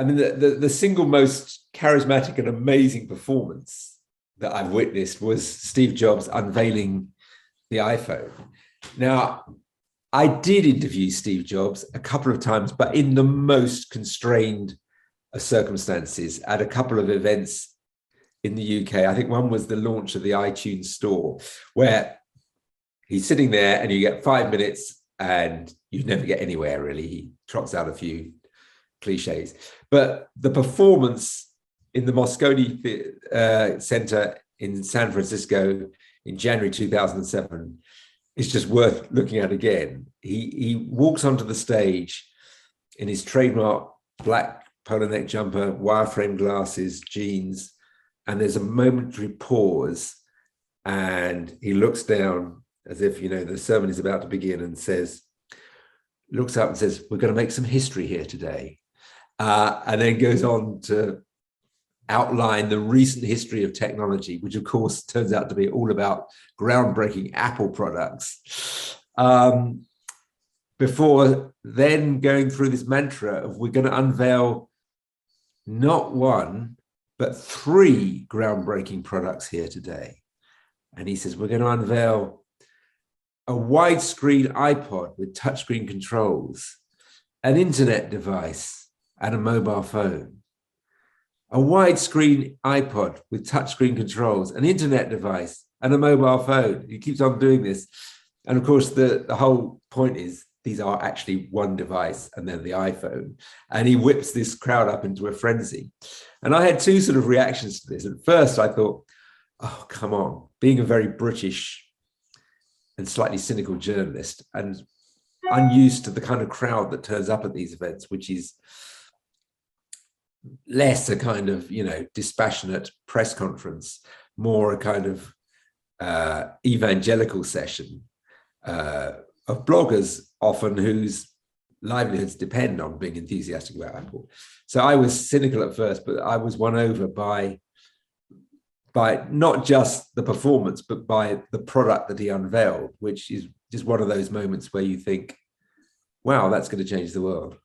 I mean, the single most charismatic and amazing performance that I've witnessed was Steve Jobs unveiling the iPhone. Now, I did interview Steve Jobs a couple of times, but in the most constrained circumstances at a couple of events in the UK. I think one was the launch of the iTunes store, where he's sitting there and you get 5 minutes and you never get anywhere, really. He trots out a few cliches. But the performance in the Moscone Center in San Francisco in January 2007 is just worth looking at again. He walks onto the stage in his trademark black polo neck jumper, wireframe glasses, jeans, and there's a momentary pause, and he looks down as if, the sermon is about to begin, and looks up and says, "We're going to make some history here today." And then goes on to outline the recent history of technology, which of course turns out to be all about groundbreaking Apple products. Before then going through this mantra of, we're going to unveil not one, but 3 groundbreaking products here today. And he says, we're going to unveil a widescreen iPod with touchscreen controls, an internet device, and a mobile phone. A widescreen iPod with touchscreen controls, an internet device, and a mobile phone. He keeps on doing this. And of course, the whole point is these are actually one device and then the iPhone. And he whips this crowd up into a frenzy. And I had 2 sort of reactions to this. At first, I thought, oh, come on, being a very British and slightly cynical journalist and unused to the kind of crowd that turns up at these events, which is less a kind of, dispassionate press conference, more a kind of evangelical session of bloggers, often whose livelihoods depend on being enthusiastic about Apple. So I was cynical at first, but I was won over by not just the performance, but by the product that he unveiled, which is just one of those moments where you think, wow, that's going to change the world.